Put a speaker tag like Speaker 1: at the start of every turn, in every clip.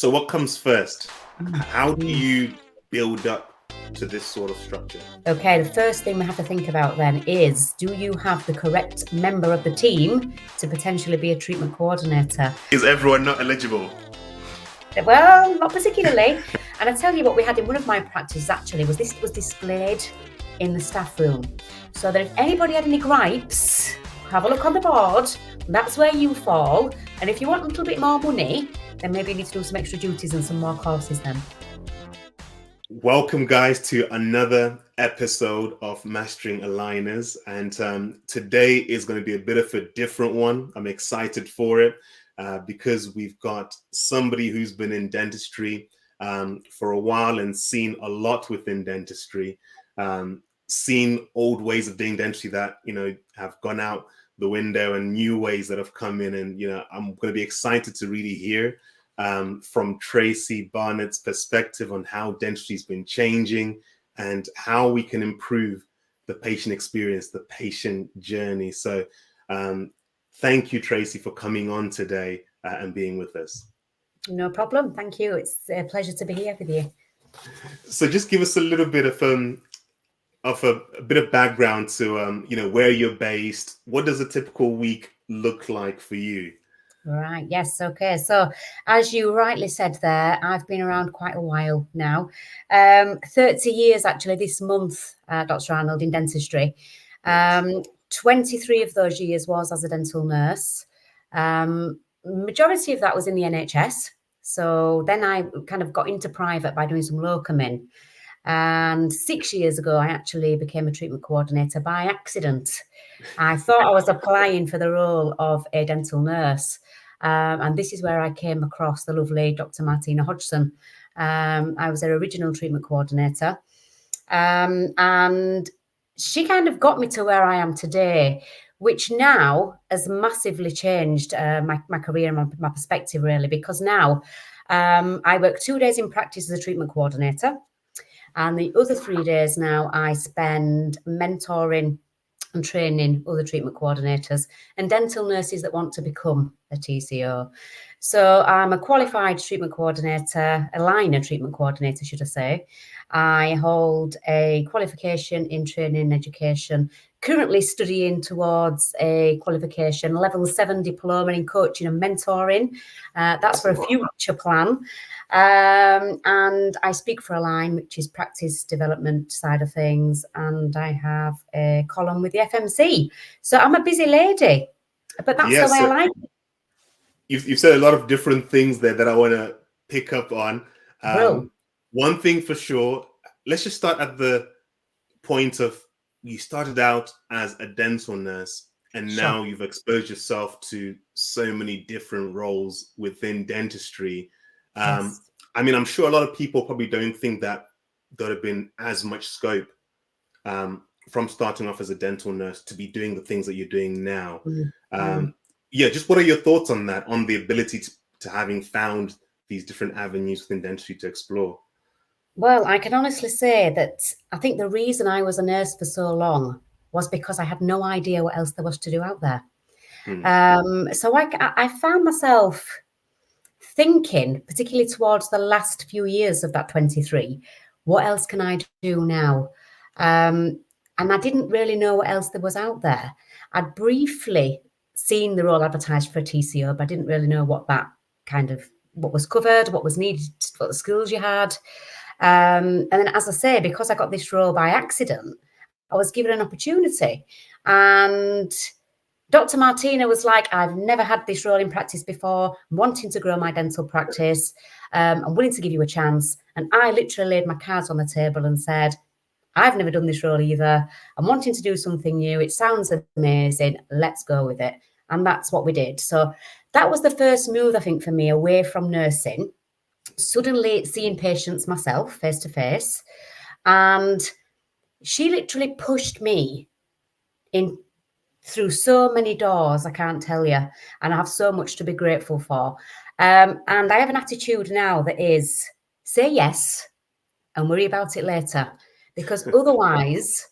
Speaker 1: So what comes first? How do you build up to this sort of structure?
Speaker 2: Okay, the first thing we have to think about then is, do you have the correct member of the team to potentially be a treatment coordinator?
Speaker 1: Is everyone not eligible?
Speaker 2: Well, not particularly. And I tell you what we had in one of my practices actually was this was displayed in the staff room. So that if anybody had any gripes, have a look on the board. That's where you fall. And if you want a little bit more money, then maybe you need to do some extra duties and some more courses then.
Speaker 1: Welcome, guys, to another episode of Mastering Aligners. And today is going to be a bit of a different one. I'm excited for it because we've got somebody who's been in dentistry for a while and seen a lot within dentistry, seen old ways of doing dentistry that, have gone out the window and new ways that have come in. And, I'm going to be excited to really hear from Tracie Barnett's perspective on how dentistry's been changing and how we can improve the patient experience, the patient journey. So thank you, Tracie, for coming on today and being with us.
Speaker 2: No problem. Thank you. It's a pleasure to be here with you.
Speaker 1: So just give us a little bit of a bit of background to where you're based. What does a typical week look like for you?
Speaker 2: Right. Yes. Okay. So as you rightly said there, I've been around quite a while now. 30 years actually this month, Dr. Arnold, in dentistry. 23 of those years was as a dental nurse. Majority of that was in the NHS. So then I kind of got into private by doing some locuming. And 6 years ago, I actually became a treatment coordinator by accident. I thought I was applying for the role of a dental nurse. And this is where I came across the lovely Dr. Martina Hodgson. I was her original treatment coordinator. And she kind of got me to where I am today, which now has massively changed my career and my perspective, really, because now I work 2 days in practice as a treatment coordinator. And the other 3 days now I spend mentoring and training other treatment coordinators and dental nurses that want to become a TCO. So I'm a qualified treatment coordinator, aligner treatment coordinator, should I say. I hold a qualification in training and education, currently studying towards a qualification, level 7 diploma in coaching and mentoring. That's for a future plan. And I speak for Align, which is practice development side of things. And I have a column with the FMC. So I'm a busy lady, but that's the way I like it.
Speaker 1: You've said a lot of different things there that I want to pick up on. One thing for sure, let's just start at the point of you started out as a dental nurse and now you've exposed yourself to so many different roles within dentistry.
Speaker 2: Yes.
Speaker 1: I mean, I'm sure a lot of people probably don't think that there would have been as much scope from starting off as a dental nurse to be doing the things that you're doing now. Just what are your thoughts on that, on the ability to having found these different avenues within dentistry to explore?
Speaker 2: Well, I can honestly say that I think the reason I was a nurse for so long was because I had no idea what else there was to do out there. So I found myself thinking, particularly towards the last few years of that 23, what else can I do now? And I didn't really know what else there was out there. I'd briefly seen the role advertised for a TCO, but I didn't really know what was covered, what was needed, what the skills you had. And then, as I say, because I got this role by accident, I was given an opportunity. And Dr. Martina was like, I've never had this role in practice before, I'm wanting to grow my dental practice. I'm willing to give you a chance. And I literally laid my cards on the table and said, I've never done this role either. I'm wanting to do something new. It sounds amazing. Let's go with it. And that's what we did. So that was the first move, I think, for me, away from nursing, suddenly seeing patients myself face to face. And she literally pushed me in through so many doors, I can't tell you. And I have so much to be grateful for. And I have an attitude now that is, say yes and worry about it later. Because otherwise,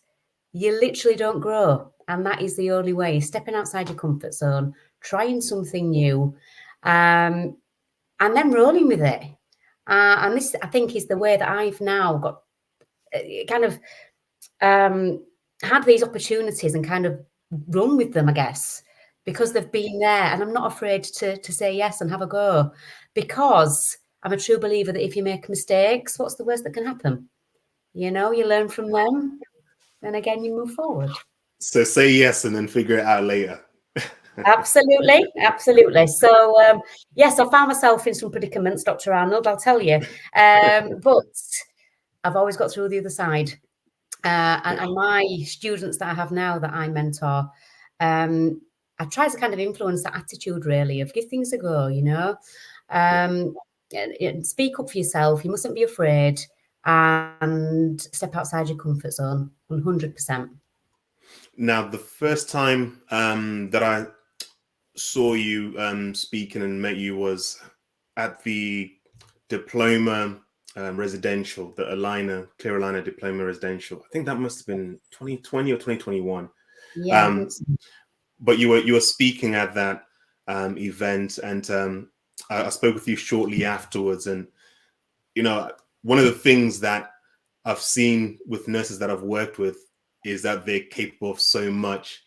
Speaker 2: you literally don't grow. And that is the only way. Stepping outside your comfort zone, trying something new, and then rolling with it. And this, I think, is the way that I've now got kind of had these opportunities and kind of run with them, I guess, because they've been there. And I'm not afraid to say yes and have a go, because I'm a true believer that if you make mistakes, what's the worst that can happen? You know, you learn from them, and again, you move forward.
Speaker 1: So say yes and then figure it out later.
Speaker 2: Absolutely, absolutely. So, yes, I found myself in some predicaments, Dr. Arnold, I'll tell you. But I've always got through the other side. And my students that I have now that I mentor, I try to kind of influence that attitude, really, of give things a go, you know. And speak up for yourself. You mustn't be afraid, and step outside your comfort zone 100%.
Speaker 1: Now, the first time that I saw you speaking and met you was at the diploma residential, the clear aligner diploma residential. I think that must have been 2020 or 2021.
Speaker 2: Yeah, I think so.
Speaker 1: But you were speaking at that event, and I spoke with you shortly afterwards. And you know, one of the things that I've seen with nurses that I've worked with is that they're capable of so much.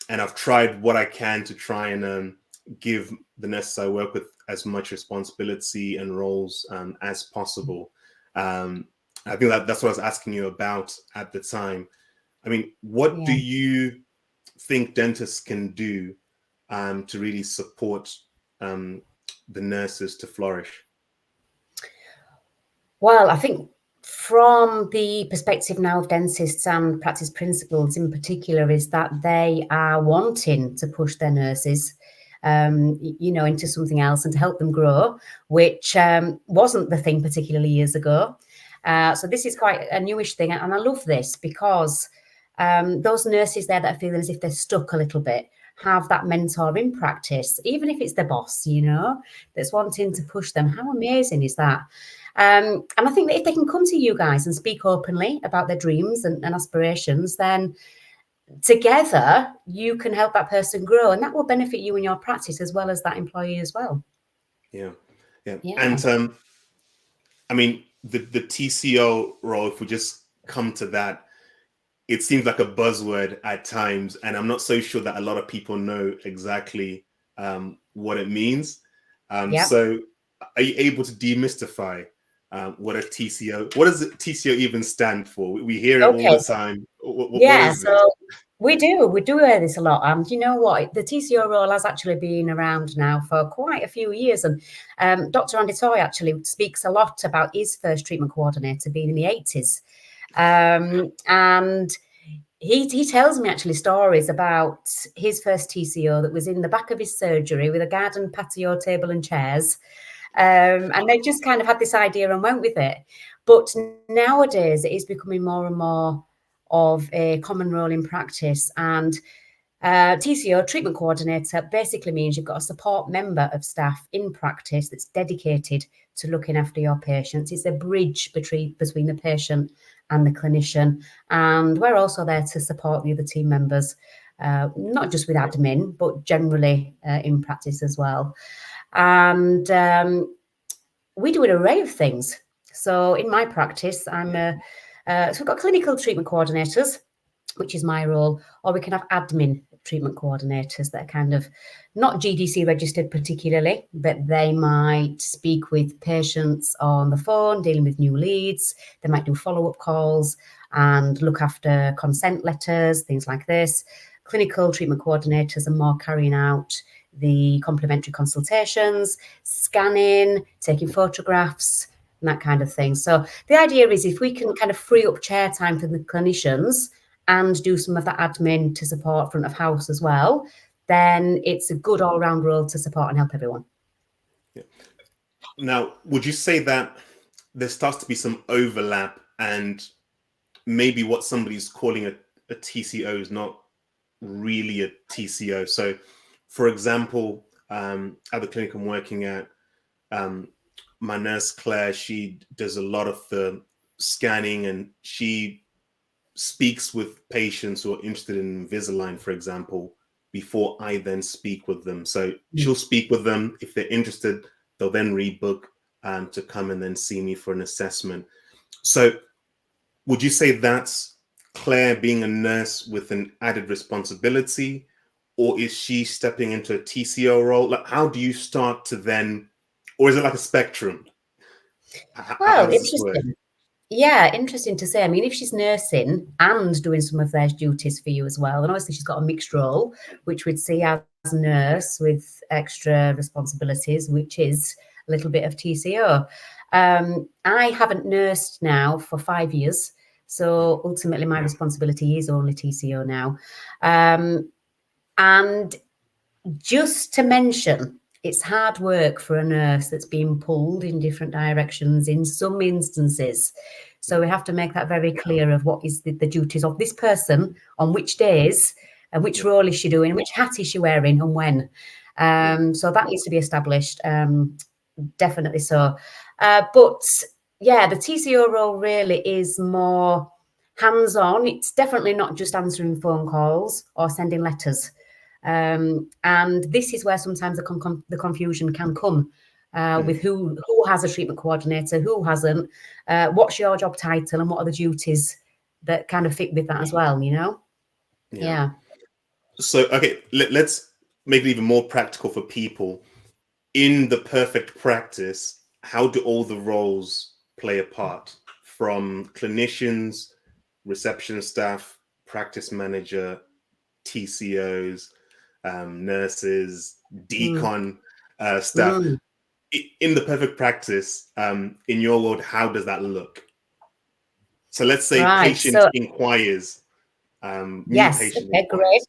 Speaker 1: And I've tried what I can to try and give the nurses I work with as much responsibility and roles as possible. I think that's what I was asking you about at the time. I mean, what do
Speaker 2: Yeah.
Speaker 1: you think dentists can do to really support the nurses to flourish?
Speaker 2: Well, I think from the perspective now of dentists and practice principals in particular, is that they are wanting to push their nurses, you know, into something else and to help them grow, which wasn't the thing particularly years ago. So this is quite a newish thing. And I love this because those nurses there that are feeling as if they're stuck a little bit have that mentor in practice, even if it's their boss, you know, that's wanting to push them. How amazing is that? And I think that if they can come to you guys and speak openly about their dreams and aspirations, then together you can help that person grow, and that will benefit you in your practice as well as that employee as well.
Speaker 1: Yeah.
Speaker 2: Yeah.
Speaker 1: And I mean, the TCO role, if we just come to that, it seems like a buzzword at times, and I'm not so sure that a lot of people know exactly what it means.
Speaker 2: Yeah.
Speaker 1: So, are you able to demystify what a TCO? What does TCO even stand for? We hear it all
Speaker 2: Okay.
Speaker 1: the time. What
Speaker 2: Yeah.
Speaker 1: is this?
Speaker 2: So we do hear this a lot. And you know what? The TCO role has actually been around now for quite a few years. And Dr. Andy Toy actually speaks a lot about his first treatment coordinator being in the 80s. And he tells me actually stories about his first TCO that was in the back of his surgery with a garden patio table and chairs. And they just kind of had this idea and went with it. But nowadays it is becoming more and more of a common role in practice. And TCO, treatment coordinator, basically means you've got a support member of staff in practice that's dedicated to looking after your patients. It's a bridge between the patient and the clinician. And we're also there to support the other team members, not just with admin, but generally in practice as well. And we do an array of things. So in my practice, so we've got clinical treatment coordinators, which is my role, or we can have admin treatment coordinators that are kind of not GDC registered particularly, but they might speak with patients on the phone, dealing with new leads. They might do follow-up calls and look after consent letters, things like this. Clinical treatment coordinators are more carrying out the complementary consultations, scanning, taking photographs, and that kind of thing. So the idea is if we can kind of free up chair time for the clinicians and do some of that admin to support front of house as well, then it's a good all-round role to support and help everyone.
Speaker 1: Yeah. Now, would you say that there starts to be some overlap, and maybe what somebody's calling a TCO is not really a TCO? So, for example, at the clinic I'm working at, my nurse Claire, she does a lot of the scanning, and she speaks with patients who are interested in Invisalign, for example, before I then speak with them. So she'll speak with them. If they're interested, they'll then rebook to come and then see me for an assessment. So would you say that's Claire being a nurse with an added responsibility, or is she stepping into a TCO role? Like, how do you start to then, or is it like a spectrum? How
Speaker 2: Well,
Speaker 1: does this work?
Speaker 2: interesting. Yeah, interesting to say. I mean, if she's nursing and doing some of their duties for you as well, and obviously she's got a mixed role, which we'd see as nurse with extra responsibilities, which is a little bit of TCO. I haven't nursed now for 5 years, so ultimately my responsibility is only TCO now. And just to mention, it's hard work for a nurse that's being pulled in different directions in some instances. So we have to make that very clear of what is the duties of this person on which days and which role is she doing, which hat is she wearing and when. So that needs to be established, definitely so. But yeah, the TCO role really is more hands-on. It's definitely not just answering phone calls or sending letters. And this is where sometimes the confusion can come with who has a treatment coordinator, who hasn't, what's your job title, and what are the duties that kind of fit with that as well, you know? Yeah.
Speaker 1: So, okay, let's make it even more practical for people. In the perfect practice, how do all the roles play a part, from clinicians, reception staff, practice manager, TCOs, nurses, decon staff? In the perfect practice, in your world, how does that look? So let's say patient inquires, new
Speaker 2: yes,
Speaker 1: patient
Speaker 2: okay,
Speaker 1: inquires.
Speaker 2: great.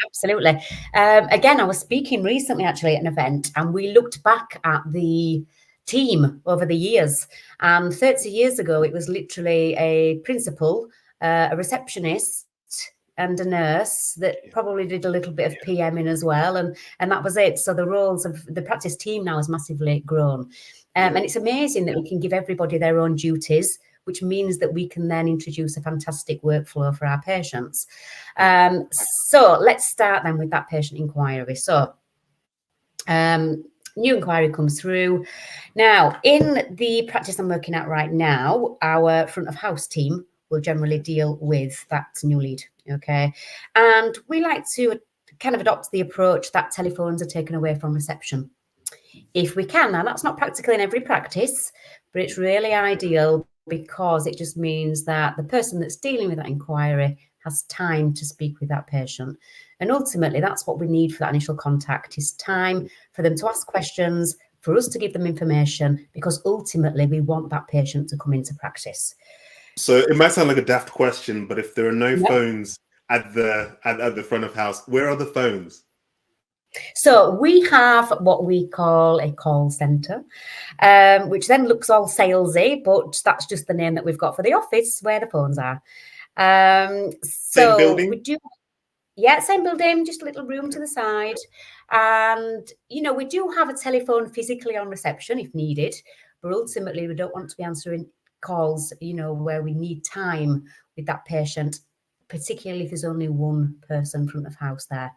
Speaker 2: Absolutely. Again, I was speaking recently actually at an event, and we looked back at the team over the years. 30 years ago, it was literally a principal, a receptionist, and a nurse that probably did a little bit of PMing as well, and that was it. So the roles of the practice team now has massively grown, and it's amazing that we can give everybody their own duties, which means that we can then introduce a fantastic workflow for our patients. So let's start then with that patient inquiry. So new inquiry comes through. Now, in the practice I'm working at right now, our front of house team will generally deal with that new lead, okay? And we like to kind of adopt the approach that telephones are taken away from reception, if we can. Now, that's not practical in every practice, but it's really ideal because it just means that the person that's dealing with that inquiry has time to speak with that patient. And ultimately, that's what we need for that initial contact, is time for them to ask questions, for us to give them information, because ultimately we want that patient to come into practice.
Speaker 1: So it might sound like a daft question, but if there are no phones at the front of house, where are the phones?
Speaker 2: So we have what we call a call centre, which then looks all salesy, but that's just the name that we've got for the office where the phones are.
Speaker 1: Same building?
Speaker 2: We do, yeah, same building, just a little room to the side. And, you know, we do have a telephone physically on reception if needed, but ultimately we don't want to be answering calls, you know, where we need time with that patient, particularly if there's only one person front of house there.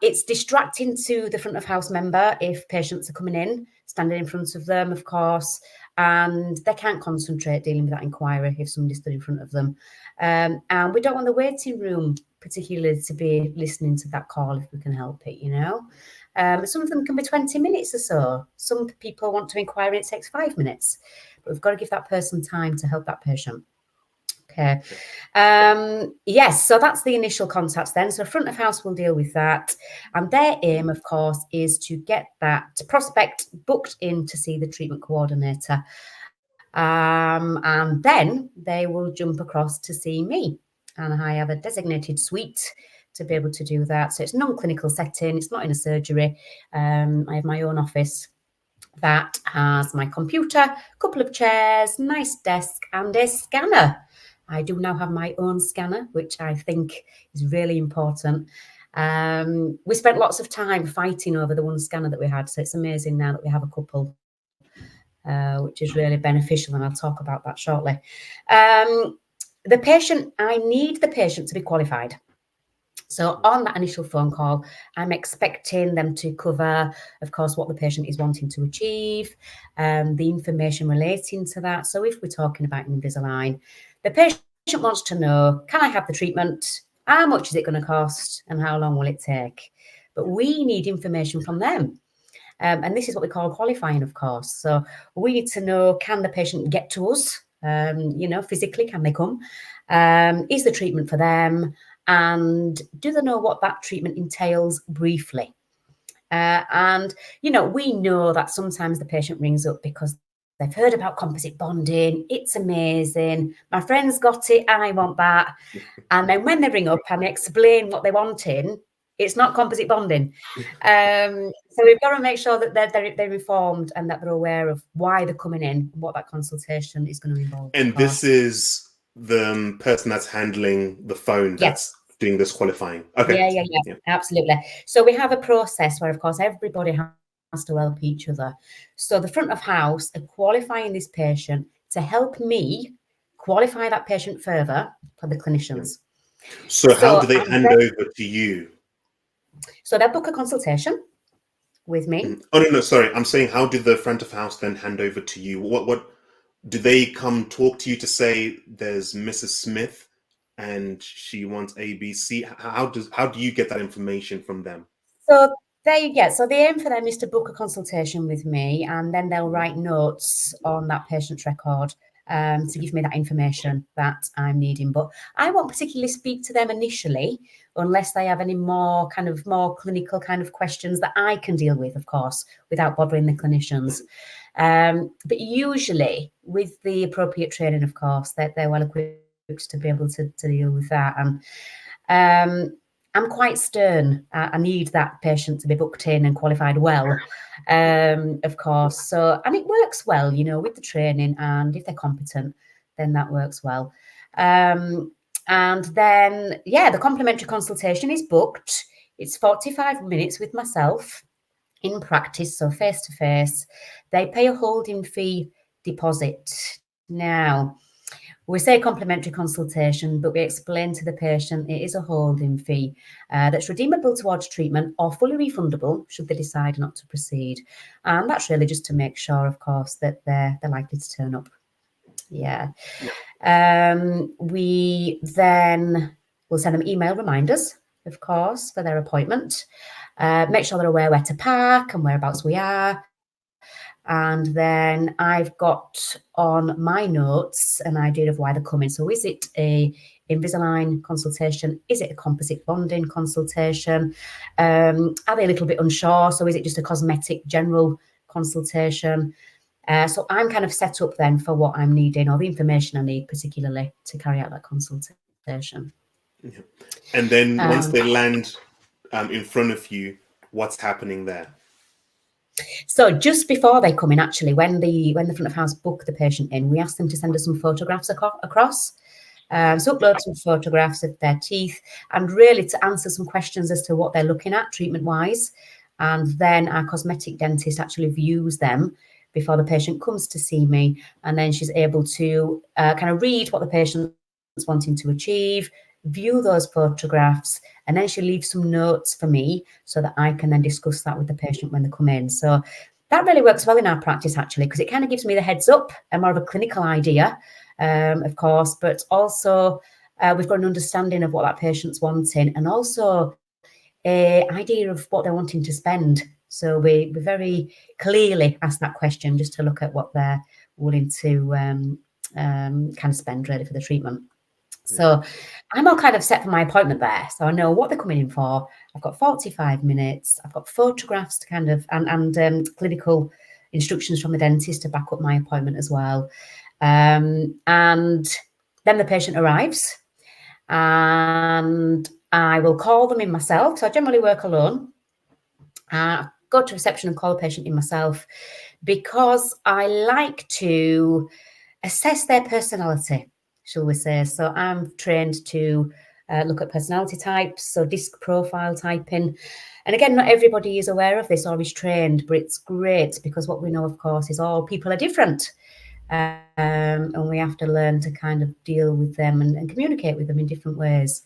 Speaker 2: It's distracting to the front of house member if patients are coming in, standing in front of them, of course, and they can't concentrate dealing with that inquiry if somebody stood in front of them. And we don't want the waiting room particularly to be listening to that call if we can help it, you know. Some of them can be 20 minutes or so. Some people want to inquire and it takes 5 minutes, but we've got to give that person time to help that patient. Okay. Yes, so that's the initial contacts then. So front of house will deal with that. And their aim, of course, is to get that prospect booked in to see the treatment coordinator. And then they will jump across to see me. And I have a designated suite to be able to do that. So it's non-clinical setting. It's not in a surgery. I have my own office that has my computer, a couple of chairs, nice desk, and a scanner. I do now have my own scanner, which I think is really important. We spent lots of time fighting over the one scanner that we had, so it's amazing now that we have a couple, which is really beneficial, and I'll talk about that shortly. The patient, I need the patient to be qualified. So on that initial phone call, I'm expecting them to cover, of course, what the patient is wanting to achieve, the information relating to that. So if we're talking about Invisalign, the patient wants to know, can I have the treatment? How much is it going to cost? And how long will it take? But we need information from them. And this is what we call qualifying, of course. So we need to know, can the patient get to us? Physically, can they come? Is the treatment for them? And do they know what that treatment entails briefly? And we know that sometimes the patient rings up because they've heard about composite bonding. It's amazing. My friend's got it. I want that. And then when they ring up and they explain what they're wanting, it's not composite bonding. So we've got to make sure that they're informed and that they're aware of why they're coming in, what that consultation is going to involve.
Speaker 1: And this is the person that's handling the phone that's doing this qualifying. Okay.
Speaker 2: Yeah, absolutely. So we have a process where, of course, everybody has to help each other. So the front of house are qualifying this patient to help me qualify that patient further for the clinicians.
Speaker 1: So how do they hand over to you?
Speaker 2: So they'll book a consultation with me.
Speaker 1: Oh, no, sorry. I'm saying, how do the front of house then hand over to you? What do they come talk to you to say there's Mrs. Smith and she wants ABC? How do you get that information from them?
Speaker 2: So the aim for them is to book a consultation with me, and then they'll write notes on that patient's record to give me that information that I'm needing. But I won't particularly speak to them initially unless they have any more clinical kind of questions that I can deal with, of course, without bothering the clinicians. But usually with the appropriate training, of course, they're well equipped to be able to deal with that. And I'm quite stern. I need that patient to be booked in and qualified well, of course. So, and it works well, with the training, and if they're competent, then that works well. And then, the complimentary consultation is booked. It's 45 minutes with myself in practice, so face to face. They pay a holding fee deposit. Now, we say complimentary consultation, but we explain to the patient it is a holding fee that's redeemable towards treatment or fully refundable should they decide not to proceed. And that's really just to make sure, of course, that they're likely to turn up. Yeah. We then will send them email reminders, of course, for their appointment. Make sure they're aware where to park and whereabouts we are. And then I've got on my notes an idea of why they're coming. So is it a Invisalign consultation? Is it a composite bonding consultation? Are they a little bit unsure? So is it just a cosmetic general consultation? So I'm kind of set up then for what I'm needing, or the information I need particularly to carry out that consultation.
Speaker 1: Yeah. And then once they land in front of you, what's happening there?
Speaker 2: So just before they come in, actually, when the front of house book the patient in, we ask them to send us some photographs across. So upload some photographs of their teeth, and really to answer some questions as to what they're looking at treatment-wise. And then our cosmetic dentist actually views them before the patient comes to see me. And then she's able to kind of read what the patient's wanting to achieve, view those photographs, and then she leaves some notes for me so that I can then discuss that with the patient when they come in. So that really works well in our practice, actually, because it kind of gives me the heads up and more of a clinical idea, of course, but also we've got an understanding of what that patient's wanting, and also an idea of what they're wanting to spend. So we very clearly ask that question just to look at what they're willing to kind of spend really for the treatment. So I'm all kind of set for my appointment there. So I know what they're coming in for. I've got 45 minutes. I've got photographs to kind of, and clinical instructions from the dentist to back up my appointment as well. And then the patient arrives and I will call them in myself. So I generally work alone. Go to reception and call the patient in myself because I like to assess their personality, shall we say. So I'm trained to look at personality types, so disc profile typing. And again, not everybody is aware of this or is trained, but it's great because what we know, of course, is all people are different. And we have to learn to kind of deal with them and communicate with them in different ways.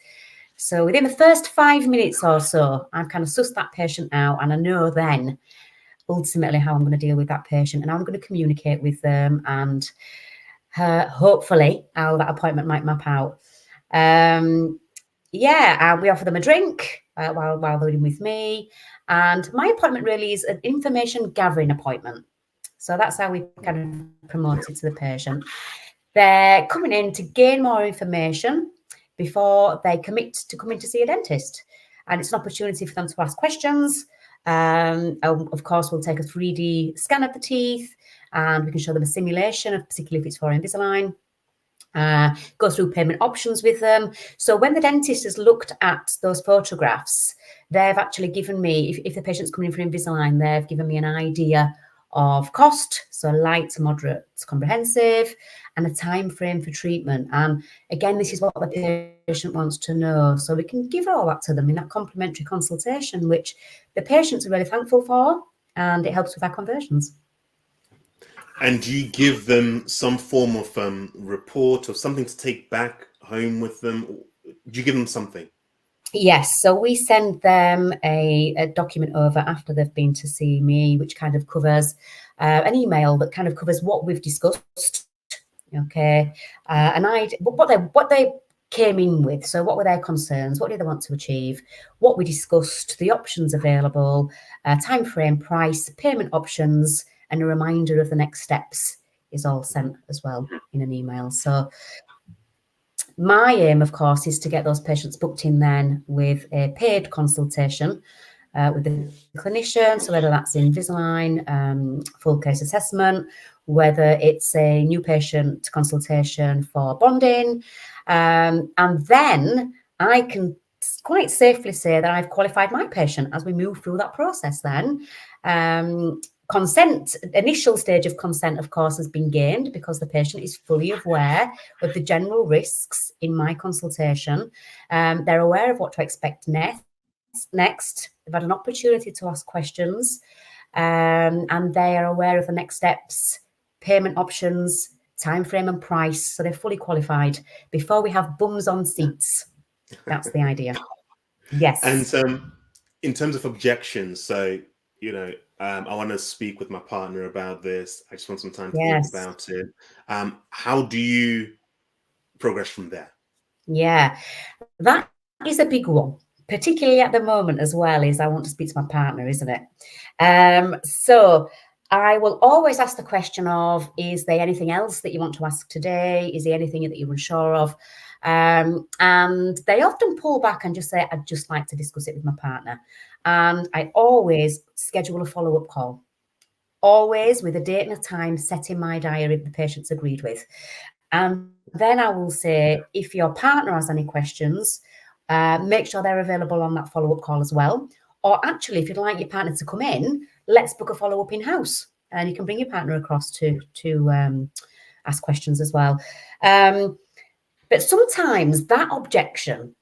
Speaker 2: So within the first 5 minutes or so, I've kind of sussed that patient out, and I know then ultimately how I'm going to deal with that patient, and I'm going to communicate with them, and hopefully how that appointment might map out. We offer them a drink while they're in with me, and my appointment really is an information gathering appointment. So that's how we kind of promote it to the patient. They're coming in to gain more information before they commit to coming to see a dentist. And it's an opportunity for them to ask questions. Of course, we'll take a 3D scan of the teeth, and we can show them a simulation of, particularly if it's for Invisalign. Go through payment options with them. So when the dentist has looked at those photographs, they've actually given me, if the patient's coming in for Invisalign, they've given me an idea of cost, so light, moderate, comprehensive, and a time frame for treatment. And again, this is what the patient wants to know. So we can give all that to them in that complimentary consultation, which the patients are really thankful for, and it helps with our conversions.
Speaker 1: And do you give them some form of report or something to take back home with them? Do you give them something?
Speaker 2: Yes, so we send them a document over after they've been to see me, which kind of covers an email that kind of covers what we've discussed. Okay, what they came in with. So what were their concerns? What did they want to achieve? What we discussed, the options available, time frame, price, payment options, and a reminder of the next steps is all sent as well in an email. So my aim, of course, is to get those patients booked in then with a paid consultation with the clinician. So whether that's Invisalign, full case assessment, whether it's a new patient consultation for bonding. And then I can quite safely say that I've qualified my patient as we move through that process then. Consent, initial stage of consent, of course, has been gained because the patient is fully aware of the general risks in my consultation. They're aware of what to expect next. They've had an opportunity to ask questions, and they are aware of the next steps, payment options, time frame and price. So they're fully qualified before we have bums on seats. That's the idea. Yes.
Speaker 1: And in terms of objections, so, I want to speak with my partner about this. I just want some time to think about it. How do you progress from there?
Speaker 2: Yeah, that is a big one, particularly at the moment as well, is I want to speak to my partner, isn't it? So I will always ask the question of, is there anything else that you want to ask today? Is there anything that you're unsure of? And they often pull back and just say, I'd just like to discuss it with my partner. And I always schedule a follow-up call, always with a date and a time set in my diary the patient's agreed with. And then I will say, if your partner has any questions, make sure they're available on that follow-up call as well. Or actually, if you'd like your partner to come in, let's book a follow-up in-house. And you can bring your partner across to ask questions as well. But sometimes that objection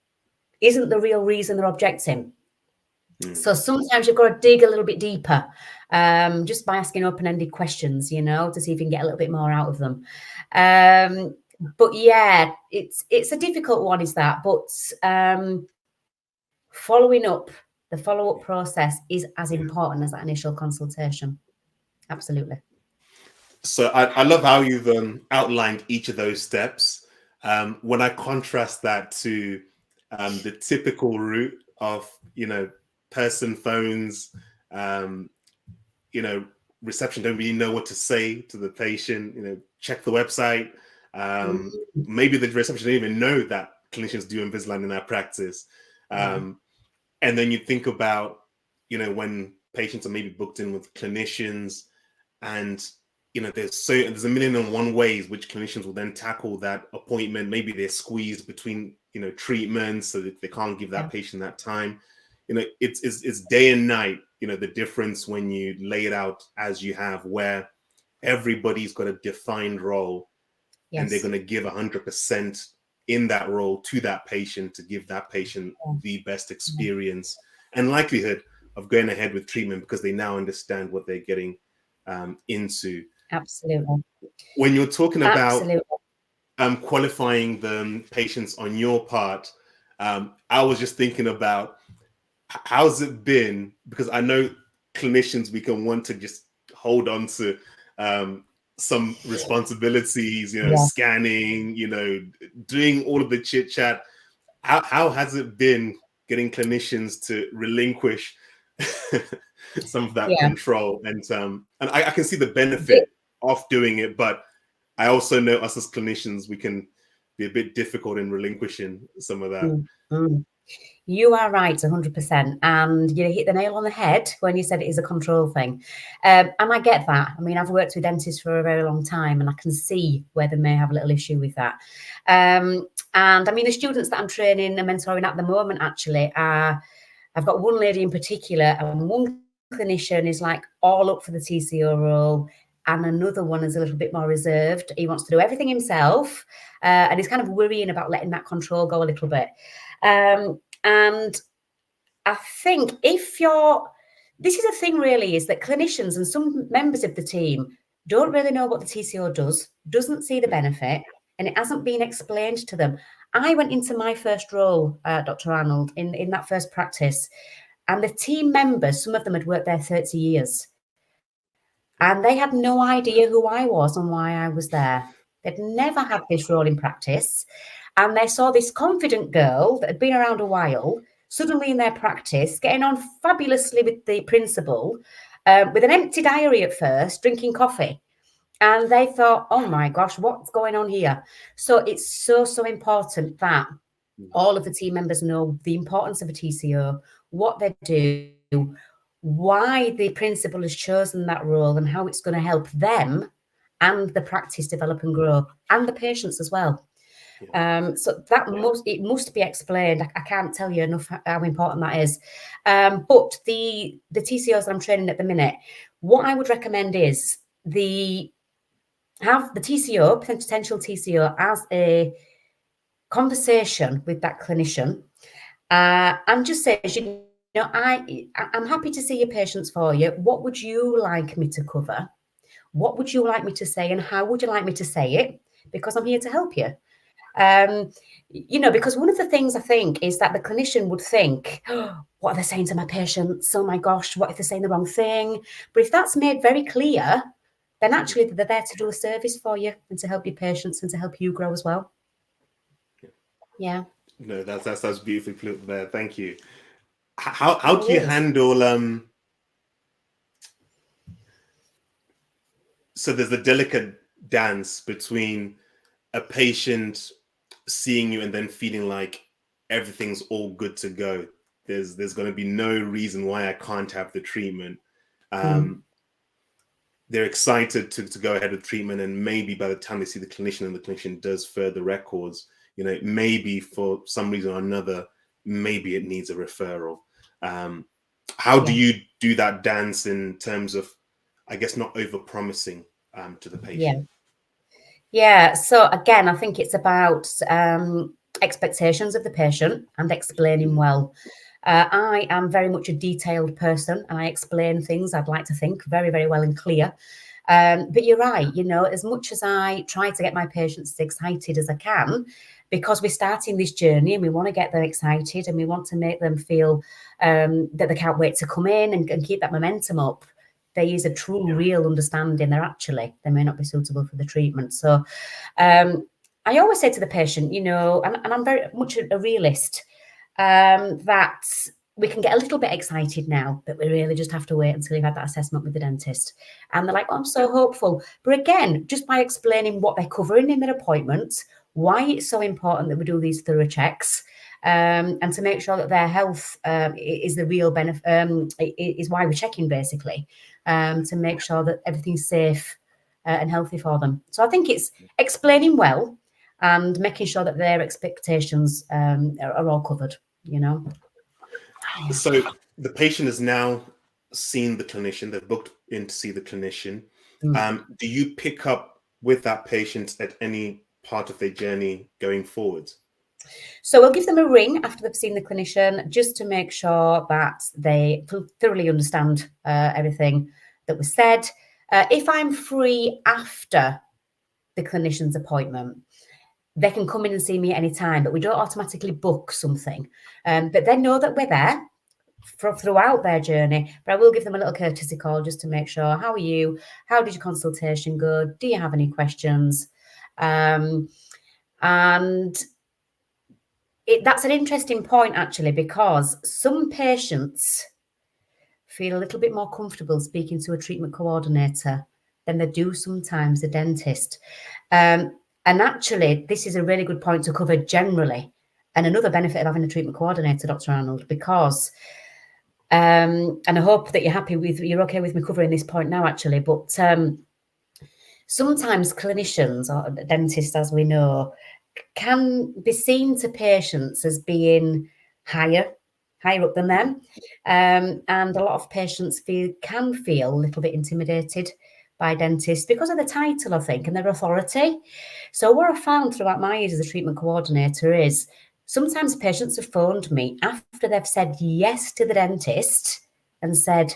Speaker 2: isn't the real reason they're objecting. So sometimes you've got to dig a little bit deeper, just by asking open-ended questions, to see if you can get a little bit more out of them. But yeah, it's a difficult one, is that? But following up, the follow-up process is as important as that initial consultation. Absolutely.
Speaker 1: So I love how you've outlined each of those steps. When I contrast that to the typical route of, person phones, reception don't really know what to say to the patient, check the website. Maybe the reception don't even know that clinicians do Invisalign in their practice. And then you think about, when patients are maybe booked in with clinicians, and there's a million and one ways which clinicians will then tackle that appointment. Maybe they're squeezed between treatments, so that they can't give that patient that time. It's day and night, the difference when you lay it out as you have, where everybody's got a defined role, and they're going to give 100% in that role to that patient to give that patient the best experience and likelihood of going ahead with treatment, because they now understand what they're getting into.
Speaker 2: Absolutely.
Speaker 1: When you're talking about qualifying the patients on your part, I was just thinking about how's it been, because I know clinicians, we can want to just hold on to some responsibilities, you know,
Speaker 2: Yeah.
Speaker 1: scanning, you know, doing all of the chit chat. How has it been getting clinicians to relinquish some of that
Speaker 2: Yeah.
Speaker 1: control? And I can see the benefit of doing it, but I also know us as clinicians, we can be a bit difficult in relinquishing some of that.
Speaker 2: Mm-hmm. You are right, 100%. And you hit the nail on the head when you said it is a control thing. And I get that. I mean, I've worked with dentists for a very long time, and I can see where they may have a little issue with that. And I mean, the students that I'm training and mentoring at the moment, actually, I've got one lady in particular, and one clinician is like all up for the TCO role, and another one is a little bit more reserved. He wants to do everything himself, and he's kind of worrying about letting that control go a little bit. And I think this is a thing really, is that clinicians and some members of the team don't really know what the TCO does, doesn't see the benefit, and it hasn't been explained to them. I went into my first role, Dr. Arnold, in that first practice, and the team members, some of them had worked there 30 years, and they had no idea who I was and why I was there. They'd never had this role in practice, and they saw this confident girl that had been around a while suddenly in their practice getting on fabulously with the principal, with an empty diary at first, drinking coffee. And they thought, oh my gosh, what's going on here? So it's so important that all of the team members know the importance of a TCO, what they do, why the principal has chosen that role, and how it's going to help them and the practice develop and grow, and the patients as well. So that must be explained. I can't tell you enough how important that is. But the TCOs that I'm training at the minute, what I would recommend is have the TCO, potential TCO, as a conversation with that clinician, and just says, you know, I'm happy to see your patients for you. What would you like me to cover? What would you like me to say, and how would you like me to say it? Because I'm here to help you. You know, because one of the things I think is that the clinician would think, oh, what are they saying to my patients? Oh my gosh, what if they're saying the wrong thing? But if that's made very clear, then actually they're there to do a service for you and to help your patients and to help you grow as well. Yeah.
Speaker 1: No, that's beautifully put there. Thank you. How do you handle so there's a delicate dance between a patient seeing you and then feeling like everything's all good to go. There's going to be no reason why I can't have the treatment. They're excited to go ahead with treatment, and maybe by the time they see the clinician and the clinician does further records, you know, maybe for some reason or another, maybe it needs a referral. How do you do that dance in terms of, I guess, not over-promising to the patient?
Speaker 2: Yeah. So again, I think it's about expectations of the patient and explaining well. I am very much a detailed person, and I explain things, I'd like to think, very, very well and clear. But you're right, you know, as much as I try to get my patients as excited as I can, because we're starting this journey and we want to get them excited and we want to make them feel that they can't wait to come in and keep that momentum up, there is a true, real understanding they may not be suitable for the treatment. So I always say to the patient, you know, and I'm very much a realist, that we can get a little bit excited now, but we really just have to wait until you've had that assessment with the dentist. And they're like, oh, I'm so hopeful. But again, just by explaining what they're covering in their appointments, why it's so important that we do these thorough checks, and to make sure that their health is the real benefit, is why we're checking, basically, to make sure that everything's safe and healthy for them. So I think it's explaining well and making sure that their expectations are all covered, you know.
Speaker 1: So the patient has now seen the clinician, they've booked in to see the clinician. Do you pick up with that patient at any part of their journey going forward?
Speaker 2: So we'll give them a ring after they've seen the clinician, just to make sure that they thoroughly understand everything that was said. If I'm free after the clinician's appointment, they can come in and see me at any time, but we don't automatically book something. But they know that we're there throughout their journey. But I will give them a little courtesy call just to make sure, how are you? How did your consultation go? Do you have any questions? And that's an interesting point, actually, because some patients feel a little bit more comfortable speaking to a treatment coordinator than they do sometimes a dentist. And actually, this is a really good point to cover generally, and another benefit of having a treatment coordinator, Dr. Arnold, because, and I hope that you're okay with me covering this point now, actually, but sometimes clinicians or dentists, as we know, can be seen to patients as being higher up than them. And a lot of patients can feel a little bit intimidated by dentists because of the title, I think, and their authority. So what I found throughout my years as a treatment coordinator is sometimes patients have phoned me after they've said yes to the dentist and said,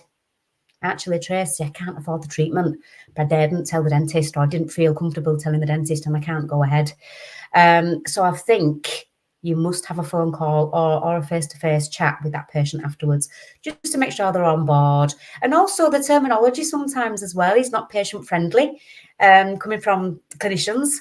Speaker 2: actually, Tracie, I can't afford the treatment, but I didn't tell the dentist, or I didn't feel comfortable telling the dentist, and I can't go ahead. So I think you must have a phone call or a face-to-face chat with that patient afterwards, just to make sure they're on board. And also the terminology sometimes as well is not patient-friendly, coming from clinicians.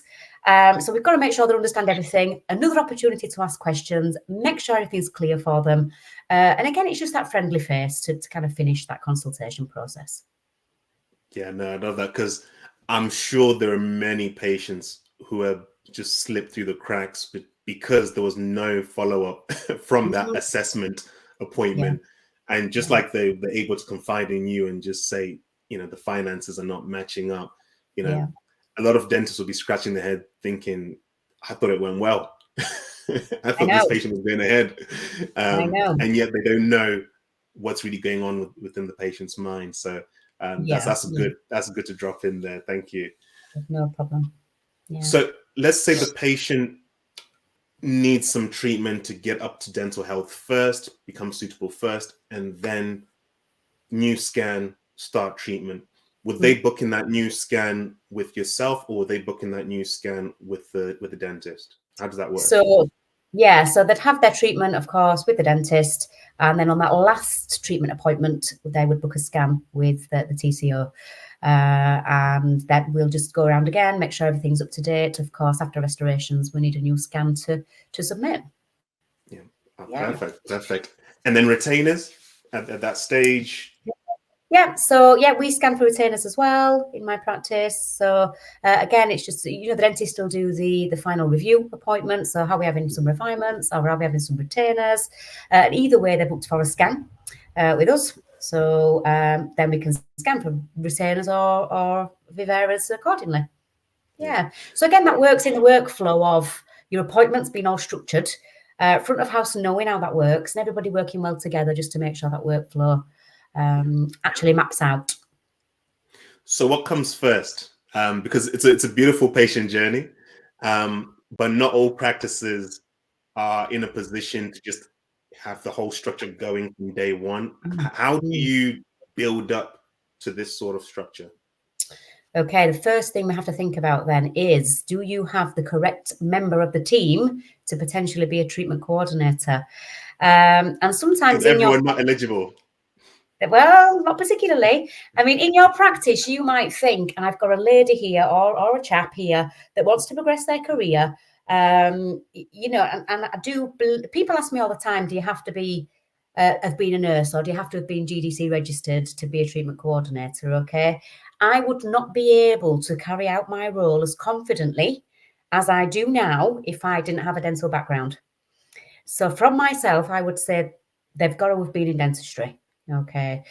Speaker 2: So we've got to make sure they understand everything. Another opportunity to ask questions, make sure everything's clear for them. And again, it's just that friendly face to kind of finish that consultation process.
Speaker 1: Yeah, no, I love that, because I'm sure there are many patients who have just slipped through the cracks because there was no follow-up from that assessment appointment. Yeah. And just like they're able to confide in you and just say, the finances are not matching up, a lot of dentists will be scratching their head thinking, I thought it went well. I thought this patient was going ahead. And yet they don't know what's really going on within the patient's mind. So that's good to drop in there. Thank you.
Speaker 2: No problem. Yeah.
Speaker 1: So let's say the patient needs some treatment to get up to dental health first, become suitable first, and then new scan, start treatment. Would they book in that new scan with yourself, or would they book in that new scan with the dentist? How does that work?
Speaker 2: So they'd have their treatment, of course, with the dentist, and then on that last treatment appointment, they would book a scan with the TCO. And then we'll just go around again, make sure everything's up to date. Of course, after restorations, we need a new scan to submit.
Speaker 1: Yeah. Oh, yeah. Perfect. And then retainers at that stage?
Speaker 2: Yeah, so we scan for retainers as well in my practice. So again, it's just, the dentist will do the final review appointment. So how are we having some refinements, or are we having some retainers? And either way, they're booked for a scan with us. So then we can scan for retainers or Viveras accordingly. Yeah. So again, that works in the workflow of your appointments being all structured, front of house knowing how that works, and everybody working well together just to make sure that workflow actually maps out.
Speaker 1: So what comes first? Because it's a beautiful patient journey, but not all practices are in a position to just have the whole structure going from day one. How do you build up to this sort of structure?
Speaker 2: Okay, the first thing we have to think about then is, do you have the correct member of the team to potentially be a treatment coordinator? And sometimes
Speaker 1: is everyone not eligible?
Speaker 2: Well, not particularly. I mean, in your practice, you might think, I've got a lady here or a chap here that wants to progress their career. And I do, people ask me all the time, do you have to be, have been a nurse, or do you have to have been GDC registered to be a treatment coordinator? Okay. I would not be able to carry out my role as confidently as I do now if I didn't have a dental background. So from myself, I would say they've got to have been in dentistry. Okay.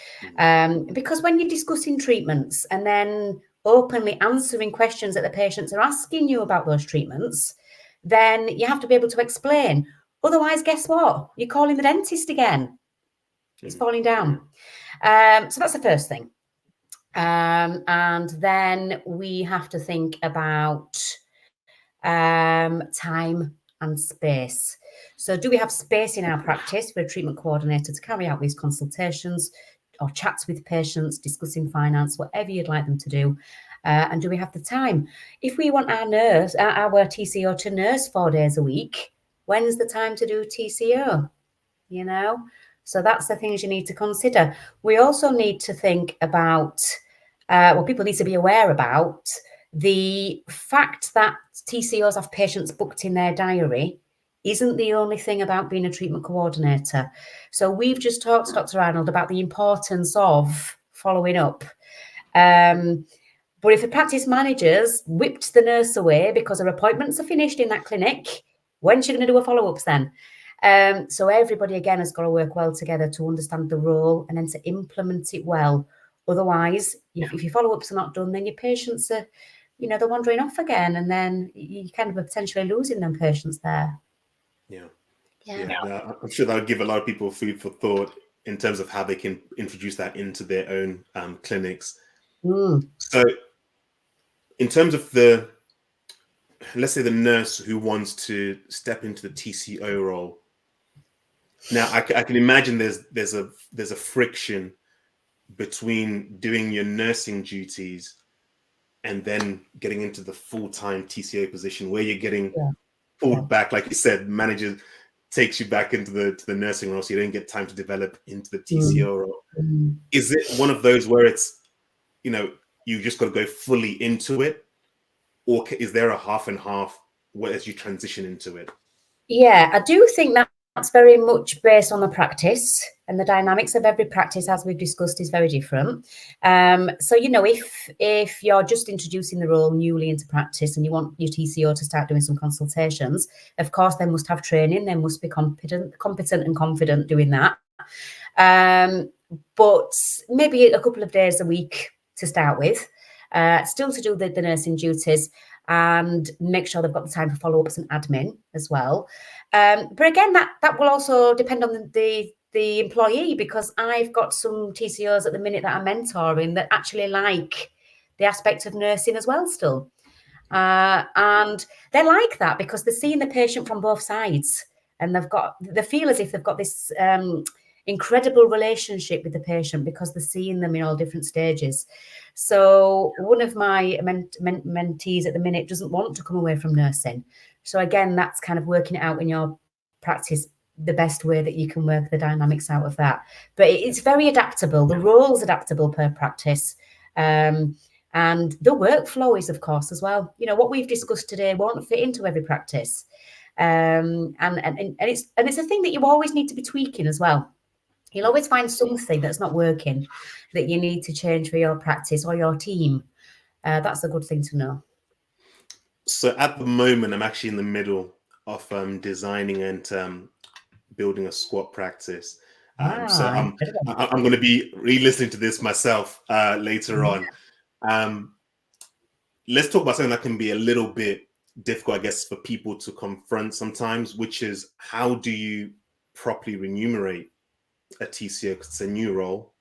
Speaker 2: Because when you're discussing treatments and then openly answering questions that the patients are asking you about those treatments, then you have to be able to explain. Otherwise, guess what? You're calling the dentist again. It's falling down. So that's the first thing. And then we have to think about time and space. So do we have space in our practice for a treatment coordinator to carry out these consultations or chats with patients, discussing finance, whatever you'd like them to do? And do we have the time? If we want our TCO to nurse 4 days a week, when's the time to do TCO? You know, so that's the things you need to consider. We also need to think about, people need to be aware about the fact that TCOs have patients booked in their diary isn't the only thing about being a treatment coordinator. So we've just talked, Dr. Arnold, about the importance of following up. But if the practice managers whipped the nurse away because her appointments are finished in that clinic, when's she going to do her follow-ups then? So everybody, again, has got to work well together to understand the role and then to implement it well. Otherwise, if your follow-ups are not done, then your patients are, they're wandering off again, and then you kind of are potentially losing them patients there.
Speaker 1: Yeah. I'm sure that would give a lot of people food for thought in terms of how they can introduce that into their own clinics. So in terms of let's say the nurse who wants to step into the TCO role, now I can imagine there's a friction between doing your nursing duties and then getting into the full-time TCO position where you're getting pulled back, like you said, manager takes you back into the nursing role, so you don't get time to develop into the TCO role. Is it one of those where it's, you just got to go fully into it, or is there a half and half as you transition into it?
Speaker 2: Yeah, I do think that's very much based on the practice, and the dynamics of every practice, as we've discussed, is very different. So, if you're just introducing the role newly into practice and you want your TCO to start doing some consultations, of course, they must have training. They must be competent and confident doing that. But maybe a couple of days a week to start with, still to do the nursing duties, and make sure they've got the time for follow-ups and admin as well. But again, that will also depend on the employee, because I've got some TCOs at the minute that I'm mentoring that actually like the aspect of nursing as well still. And they like that because they're seeing the patient from both sides, and they feel as if they've got this incredible relationship with the patient because they're seeing them in all different stages. So one of my mentees at the minute doesn't want to come away from nursing. So again, that's kind of working it out in your practice, the best way that you can work the dynamics out of that. But it's very adaptable. The role's adaptable per practice. And the workflow is, of course, as well. What we've discussed today won't fit into every practice. And it's a thing that you always need to be tweaking as well. You'll always find something that's not working that you need to change for your practice or your team. That's a good thing to know.
Speaker 1: So at the moment, I'm actually in the middle of designing and building a squat practice. So I'm going to be re-listening to this myself later on. Let's talk about something that can be a little bit difficult, I guess, for people to confront sometimes, which is how do you properly remunerate a TCO, because it's a new role.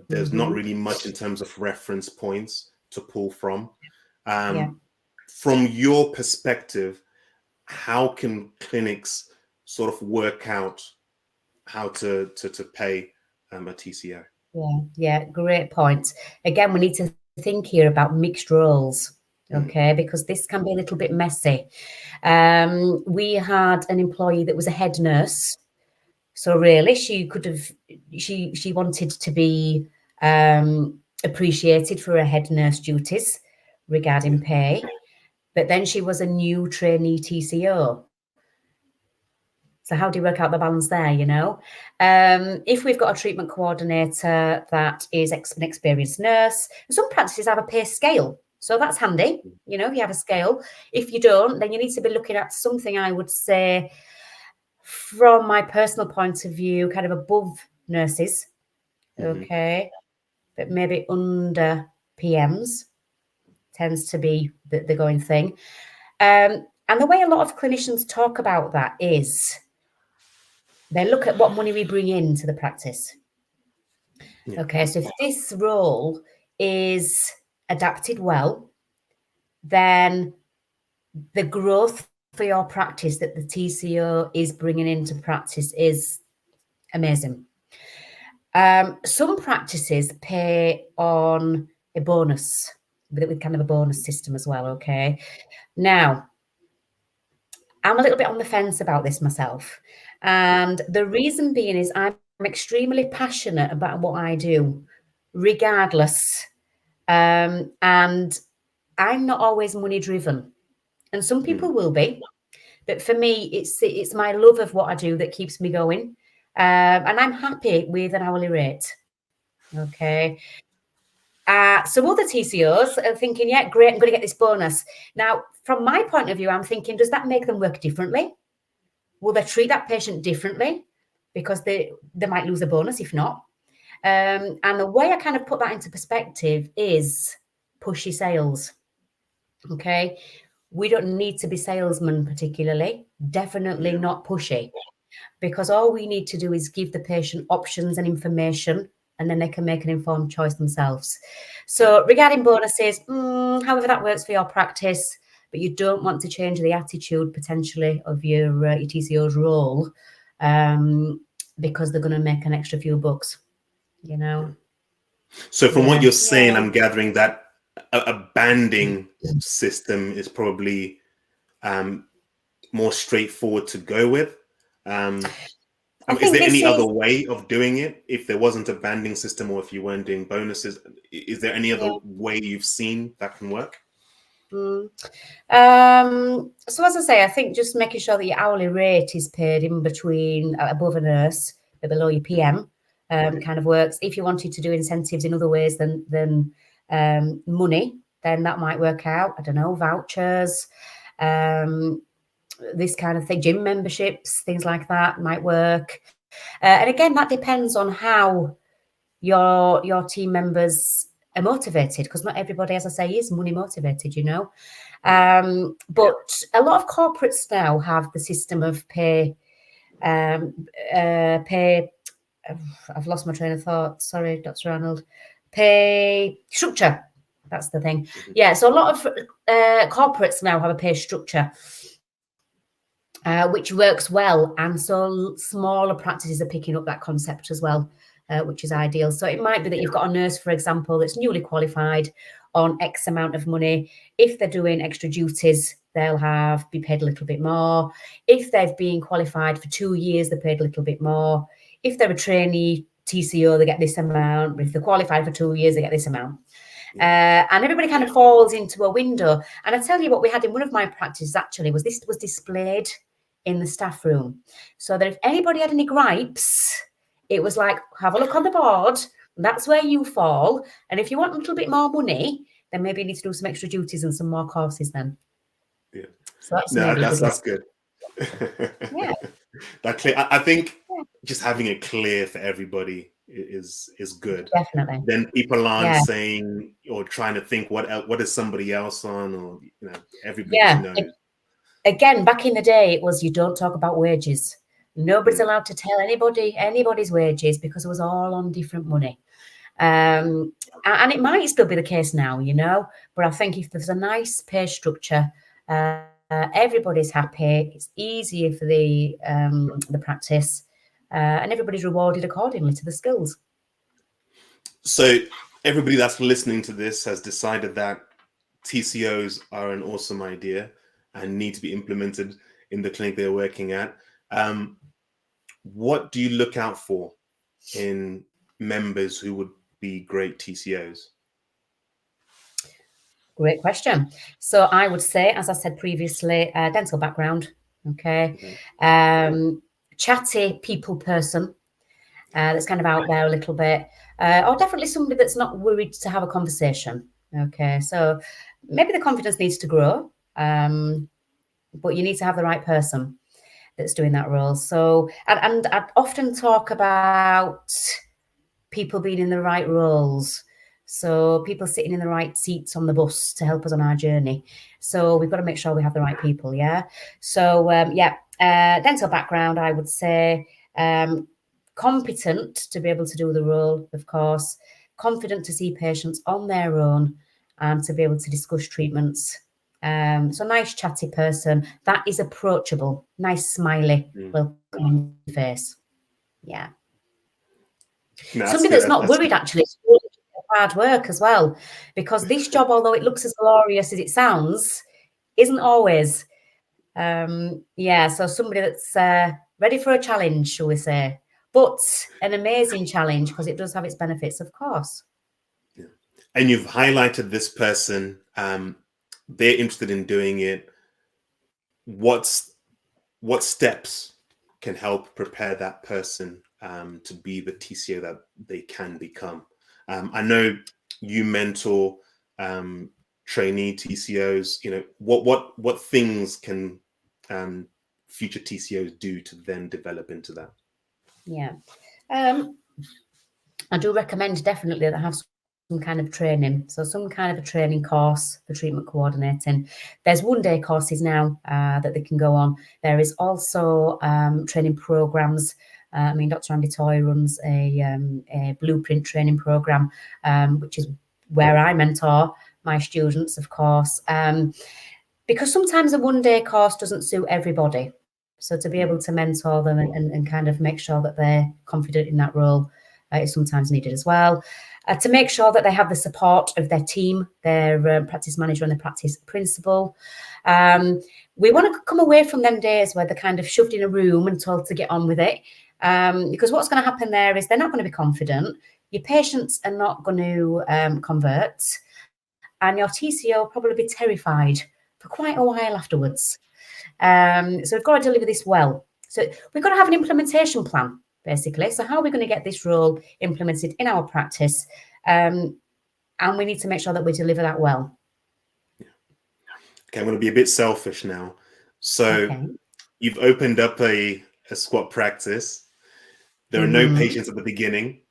Speaker 1: There's not really much in terms of reference points to pull from. From your perspective, how can clinics sort of work out how to pay a TCO?
Speaker 2: Yeah, great point. Again, we need to think here about mixed roles. Okay, because this can be a little bit messy. We had an employee that was a head nurse. So really, she wanted to be appreciated for her head nurse duties regarding pay, but then she was a new trainee TCO. So how do you work out the balance there, If we've got a treatment coordinator that is an experienced nurse, some practices have a pay scale. So that's handy, if you have a scale. If you don't, then you need to be looking at something, I would say, from my personal point of view, kind of above nurses, okay, but maybe under PMs tends to be the going thing. And the way a lot of clinicians talk about that is they look at what money we bring into the practice. Okay, so if this role is adapted well, then the growth for your practice that the TCO is bringing into practice is amazing. Some practices pay on a bonus. with kind of a bonus system as well. Okay. Now, I'm a little bit on the fence about this myself. And the reason being is I'm extremely passionate about what I do, regardless. And I'm not always money driven. And some people will be. But for me, it's my love of what I do that keeps me going. And I'm happy with an hourly rate. Okay. Some other TCOs are thinking, yeah, great, I'm going to get this bonus. Now, from my point of view, I'm thinking, does that make them work differently? Will they treat that patient differently? Because they might lose a bonus if not. And the way I kind of put that into perspective is pushy sales. Okay. We don't need to be salesmen particularly, definitely not pushy, because all we need to do is give the patient options and information, and then they can make an informed choice themselves. So regarding bonuses, however that works for your practice, but you don't want to change the attitude potentially of your TCO's role because they're going to make an extra few bucks, you know.
Speaker 1: So from what you're saying, I'm gathering that a banding system is probably more straightforward to go with. Is there any other way of doing it if there wasn't a banding system, or if you weren't doing bonuses? Is there any other way you've seen that can work?
Speaker 2: So as I say, I think just making sure that your hourly rate is paid in between above a nurse but below your PM kind of works. If you wanted to do incentives in other ways than money, then that might work out. I don't know, vouchers, this kind of thing, gym memberships, things like that might work. And again, that depends on how your team members are motivated, because not everybody, as I say, is money motivated, you know. But a lot of corporates now have the system of pay. I've lost my train of thought. Sorry, Dr. Arnold. Pay structure. That's the thing. Yeah. So a lot of corporates now have a pay structure, which works well. And so smaller practices are picking up that concept as well, which is ideal. So it might be that you've got a nurse, for example, that's newly qualified on X amount of money. If they're doing extra duties, they'll be paid a little bit more. If they've been qualified for 2 years, they're paid a little bit more. If they're a trainee TCO, they get this amount. But if they're qualified for 2 years, they get this amount. And everybody kind of falls into a window. And I tell you what we had in one of my practices actually was this was displayed in the staff room, so that if anybody had any gripes, it was like, have a look on the board. That's where you fall. And if you want a little bit more money, then maybe you need to do some extra duties and some more courses then.
Speaker 1: Yeah.
Speaker 2: So that's
Speaker 1: good.
Speaker 2: Yeah.
Speaker 1: That clear. I think just having it clear for everybody is good.
Speaker 2: Definitely.
Speaker 1: Then people aren't saying or trying to think what is somebody else on, or everybody knows.
Speaker 2: Again, back in the day, it was you don't talk about wages. Nobody's allowed to tell anybody's wages, because it was all on different money. And it might still be the case now, you know, but I think if there's a nice pay structure, everybody's happy. It's easier for the practice, and everybody's rewarded accordingly to the skills.
Speaker 1: So everybody that's listening to this has decided that TCOs are an awesome idea and need to be implemented in the clinic they're working at. What do you look out for in members who would be great TCOs?
Speaker 2: Great question. So I would say, as I said previously, dental background. Okay. Chatty people person that's kind of out there a little bit, or definitely somebody that's not worried to have a conversation. Okay. So maybe the confidence needs to grow. But you need to have the right person that's doing that role. So, and I often talk about people being in the right roles. So people sitting in the right seats on the bus to help us on our journey. So we've got to make sure we have the right people. Yeah. So, dental background, I would say, competent to be able to do the role, of course, confident to see patients on their own and to be able to discuss treatments. So nice chatty person that is approachable, nice smiley, welcoming face. Yeah. Somebody that's not worried actually. hard work as well, because this job, although it looks as glorious as it sounds, isn't always. So somebody that's ready for a challenge, shall we say, but an amazing challenge, because it does have its benefits, of course.
Speaker 1: Yeah. And you've highlighted this person, they're interested in doing it. What steps can help prepare that person to be the TCO that they can become? I know you mentor trainee TCOs. You know, what things can future TCOs do to then develop into that?
Speaker 2: Yeah. I do recommend definitely that I have some kind of training. So some kind of a training course for treatment coordinating. There's one-day courses now that they can go on. There is also training programs. I mean, Dr. Andy Toy runs a blueprint training program, which is where I mentor my students, of course, because sometimes a one-day course doesn't suit everybody. So to be able to mentor them and kind of make sure that they're confident in that role is sometimes needed as well. To make sure that they have the support of their team, their practice manager and the practice principal. We want to come away from them days where they're kind of shoved in a room and told to get on with it. Because what's going to happen there is they're not going to be confident. Your patients are not going to convert. And your TCO will probably be terrified for quite a while afterwards. So we've got to deliver this well. So we've got to have an implementation plan, basically. So how are we going to get this role implemented in our practice? And we need to make sure that we deliver that well.
Speaker 1: Okay, I'm going to be a bit selfish now. So you've opened up a squat practice. There are no patients at the beginning.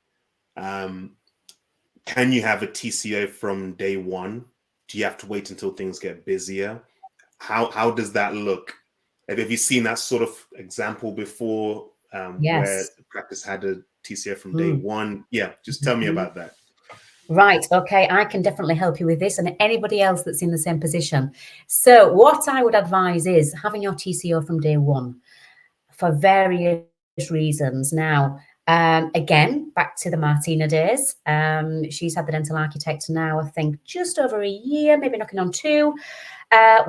Speaker 1: Can you have a TCO from day one? Do you have to wait until things get busier? How does that look? Have you seen that sort of example before, where the practice had a TCO from day one? Yeah, just tell me about that.
Speaker 2: Right. Okay. I can definitely help you with this and anybody else that's in the same position. So what I would advise is having your TCO from day one for various reasons. Now, again, back to the Martina days. She's had the dental architect now, I think, just over a year, maybe knocking on 2.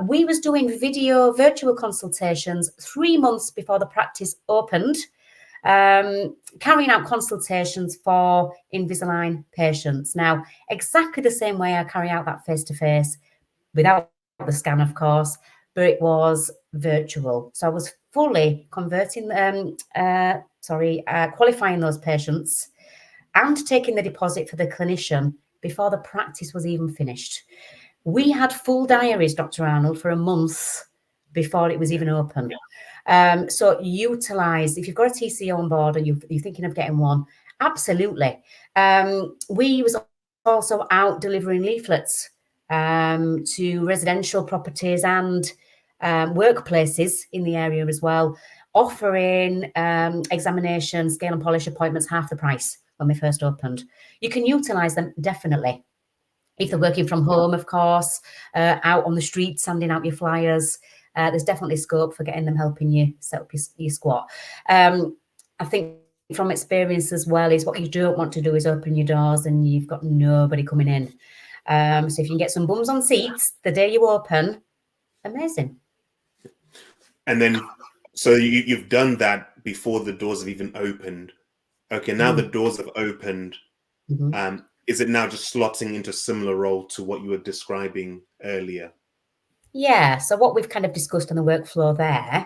Speaker 2: We was doing virtual consultations 3 months before the practice opened, carrying out consultations for Invisalign patients. Now, exactly the same way I carry out that face-to-face, without the scan, of course, but it was virtual. So I was fully converting, qualifying those patients and taking the deposit for the clinician before the practice was even finished. We had full diaries, Dr. Arnold, for a month before it was even open. So utilize, if you've got a TCO on board and you're thinking of getting one, absolutely. We was also out delivering leaflets to residential properties and workplaces in the area as well, offering examination, scale and polish appointments half the price when they first opened. You can utilize them definitely. If they're working from home, of course, out on the street, sending out your flyers, there's definitely scope for getting them helping you set up your squat. I think from experience as well is what you don't want to do is open your doors and you've got nobody coming in. So if you can get some bums on seats the day you open, amazing.
Speaker 1: And then, so you've done that before the doors have even opened. Okay, now the doors have opened. Is it now just slotting into a similar role to what you were describing earlier? Yeah.
Speaker 2: So what we've kind of discussed on the workflow there,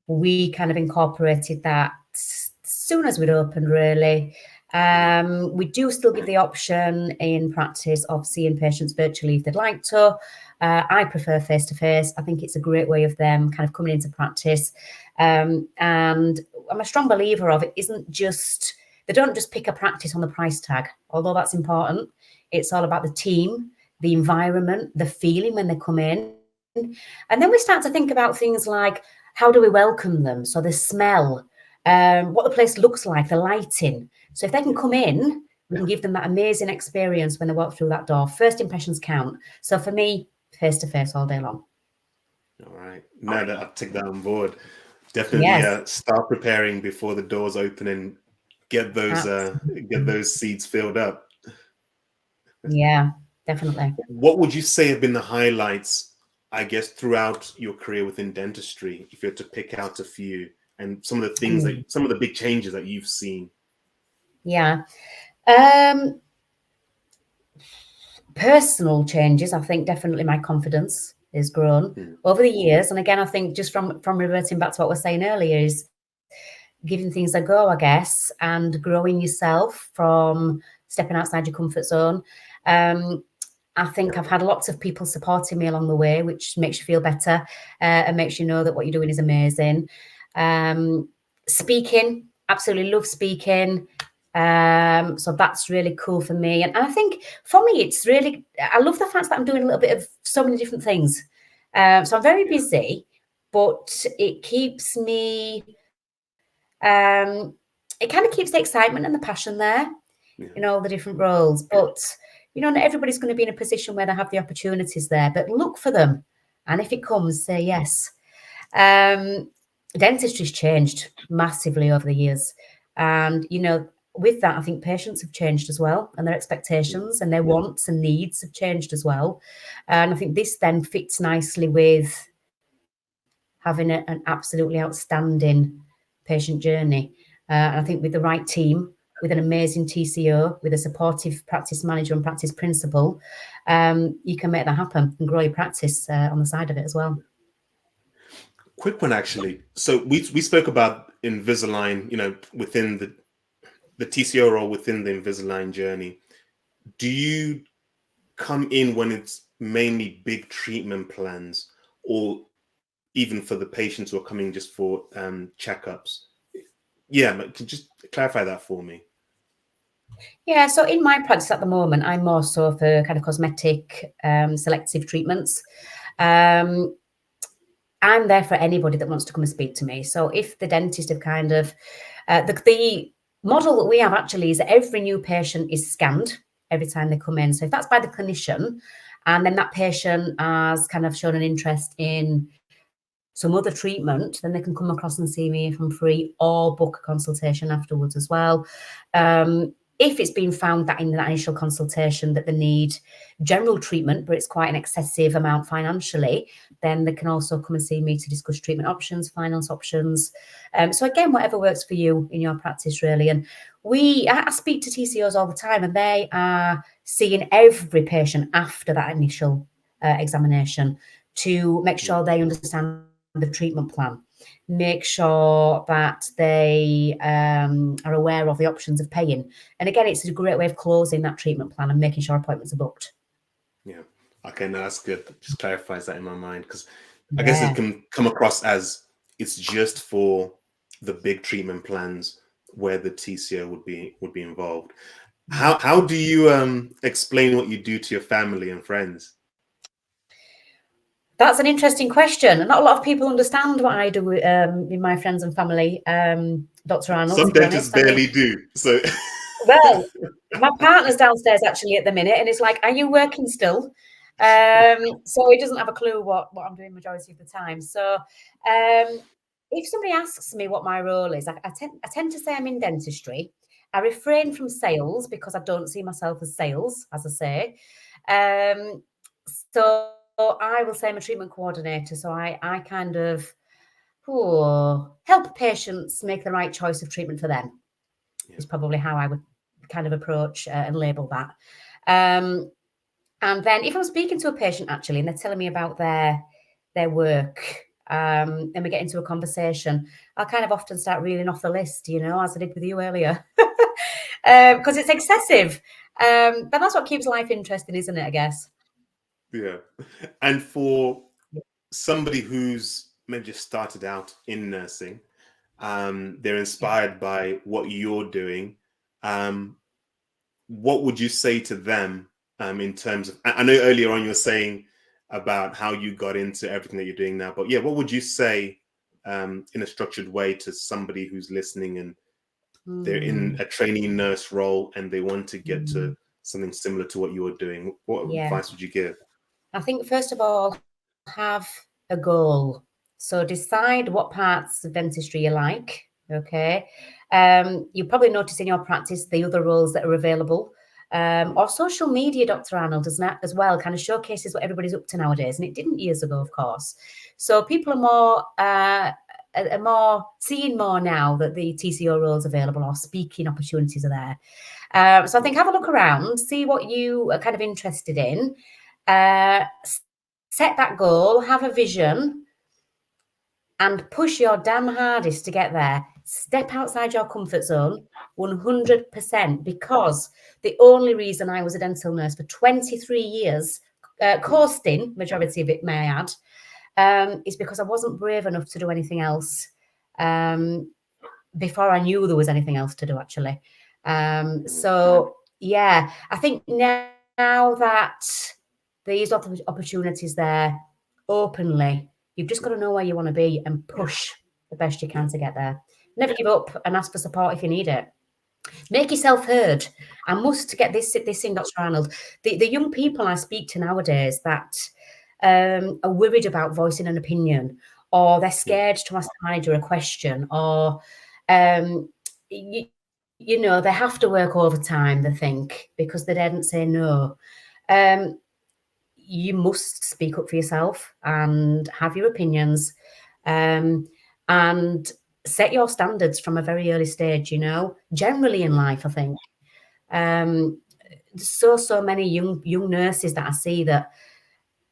Speaker 2: we kind of incorporated that as soon as we'd opened, really. We do still give the option in practice of seeing patients virtually if they'd like to. I prefer face-to-face. I think it's a great way of them kind of coming into practice. And I'm a strong believer of it isn't just, they don't just pick a practice on the price tag, although that's important. It's all about the team, the environment, the feeling when they come in. And then we start to think about things like, how do we welcome them? So the smell, what the place looks like, the lighting. So if they can come in, we can give them that amazing experience when they walk through that door. First impressions count. So for me, face-to-face all day long.
Speaker 1: All right. No, I'll take that on board. Definitely start preparing before the doors open and get those seats filled up.
Speaker 2: Yeah, definitely.
Speaker 1: What would you say have been the highlights, I guess, throughout your career within dentistry, if you had to pick out a few, and some of the things
Speaker 2: Mm,
Speaker 1: that, some of the big changes that you've seen?
Speaker 2: yeah. Personal changes, I think definitely my confidence has grown
Speaker 1: Mm.
Speaker 2: over the years. And again, I think just from reverting back to what we were saying earlier is giving things a go, I guess, and growing yourself from stepping outside your comfort zone. I think I've had lots of people supporting me along the way, which makes you feel better and makes you know that what you're doing is amazing. Speaking, absolutely love speaking. So that's really cool for me. And I think for me, it's really, I love the fact that I'm doing a little bit of so many different things. So I'm very busy, but it keeps me, it kind of keeps the excitement and the passion there
Speaker 1: Yeah.
Speaker 2: in all the different roles. But, you know, not everybody's going to be in a position where they have the opportunities there, but look for them. And if it comes, say yes. Dentistry's changed massively over the years. And, you know, with that, I think patients have changed as well, and their expectations and their wants and needs have changed as well. And I think this then fits nicely with having an absolutely outstanding patient journey. And I think with the right team, with an amazing TCO, with a supportive practice manager and practice principal, you can make that happen and grow your practice on the side of it as well.
Speaker 1: Quick one, actually. So we spoke about Invisalign, you know, within the TCO role within the Invisalign journey. Do you come in when it's mainly big treatment plans, or even for the patients who are coming just for checkups? Yeah, but can you just clarify that for me?
Speaker 2: Yeah, so in my practice at the moment, I'm more so for kind of cosmetic selective treatments. Um, I'm there for anybody that wants to come and speak to me. So if the dentist have kind of, the model that we have actually is that every new patient is scanned every time they come in. So if that's by the clinician, and then that patient has kind of shown an interest in some other treatment, then they can come across and see me if I'm free or book a consultation afterwards as well. If it's been found that in the initial consultation that they need general treatment, but it's quite an excessive amount financially, then they can also come and see me to discuss treatment options, finance options. So again, whatever works for you in your practice, really. And I speak to TCOs all the time, and they are seeing every patient after that initial examination to make sure they understand the treatment plan, make sure that they are aware of the options of paying. And again, it's a great way of closing that treatment plan and making sure appointments are booked.
Speaker 1: Yeah. Okay, no, that's good. That just clarifies that in my mind, because I guess it
Speaker 2: Yeah.
Speaker 1: can come across as it's just for the big treatment plans where the TCO would be involved. How do you explain what you do to your family and friends?
Speaker 2: That's an interesting question. Not a lot of people understand what I do in my friends and family, Dr. Arnold,
Speaker 1: Some
Speaker 2: to be
Speaker 1: dentists
Speaker 2: honest. I mean,
Speaker 1: barely do. So
Speaker 2: well, my partner's downstairs actually at the minute, and it's like, are you working still? So he doesn't have a clue what I'm doing majority of the time. So if somebody asks me what my role is, I tend to say I'm in dentistry. I refrain from sales because I don't see myself as sales, as I say. Um, so I will say I'm a treatment coordinator. So I kind of help patients make the right choice of treatment for them is probably how I would kind of approach and label that. And then if I'm speaking to a patient actually, and they're telling me about their work, and we get into a conversation, I'll kind of often start reeling off the list, you know, as I did with you earlier, because it's excessive. But that's what keeps life interesting, isn't it? I guess.
Speaker 1: yeah. And for somebody who's maybe just started out in nursing, they're
Speaker 2: Yeah.
Speaker 1: inspired by what you're doing. What would you say to them in terms of? I know earlier on you were saying about how you got into everything that you're doing now, but yeah, what would you say in a structured way to somebody who's listening and they're in
Speaker 2: Mm,
Speaker 1: a trainee nurse role and they want to get to
Speaker 2: mm,
Speaker 1: something similar to what you're doing? What
Speaker 2: yeah.
Speaker 1: advice would you give?
Speaker 2: I think first of all, have a goal. So decide what parts of dentistry you like. Okay. You probably notice in your practice the other roles that are available. or social media, Dr. Arnold, as well, kind of showcases what everybody's up to nowadays. And it didn't years ago, of course. So people are more seeing more now that the TCO roles available or speaking opportunities are there. So I think have a look around, see what you are kind of interested in, set that goal, have a vision, and push your damn hardest to get there. Step outside your comfort zone 100%, because the only reason I was a dental nurse for 23 years, coasting, majority of it, may I add, is because I wasn't brave enough to do anything else before I knew there was anything else to do, actually. So, yeah, I think now that these opportunities there openly, you've just got to know where you want to be and push the best you can to get there. Never give up and ask for support if you need it. Make yourself heard. I must get this thing, Dr. Arnold. The young people I speak to nowadays that are worried about voicing an opinion, or they're scared to ask the manager a question, or you know, they have to work overtime, they think, because they didn't say no. You must speak up for yourself and have your opinions, and set your standards from a very early stage, you know, generally in life, I think. So many young nurses that I see that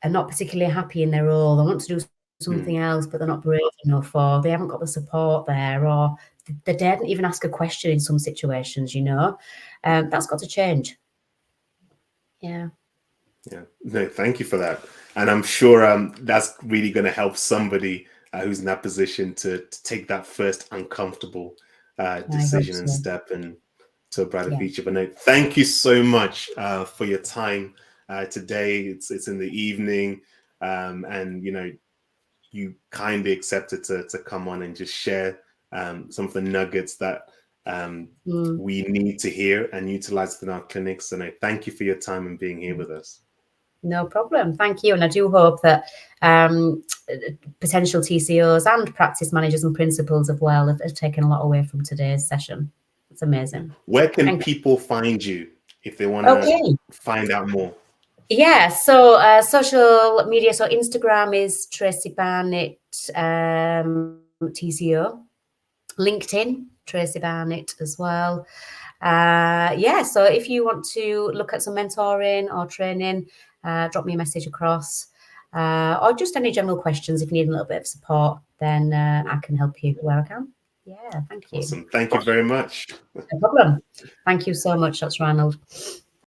Speaker 2: are not particularly happy in their role. They want to do something else, but they're not brave enough, or they haven't got the support there, or they daren't even ask a question in some situations, you know. That's got to change. Yeah.
Speaker 1: Yeah, no, thank you for that. And I'm sure that's really going to help somebody who's in that position to take that first uncomfortable decision and step into a brighter future. But no, thank you so much for your time today. It's in the evening, and you know, you kindly accepted to come on and just share some of the nuggets that we need to hear and utilize in our clinics. And I thank you for your time and being here with us.
Speaker 2: No problem. Thank you. And I do hope that potential TCOs and practice managers and principals as well have taken a lot away from today's session. It's amazing.
Speaker 1: Where can people find you if they want to find out more?
Speaker 2: Yeah, so social media. So Instagram is Tracie Barnett TCO. LinkedIn, Tracie Barnett as well. Yeah, so if you want to look at some mentoring or training, drop me a message across, or just any general questions. If you need a little bit of support, then I can help you where I can. Yeah, thank you.
Speaker 1: Awesome. Thank you very much.
Speaker 2: No problem. Thank you so much, Dr. Arnold.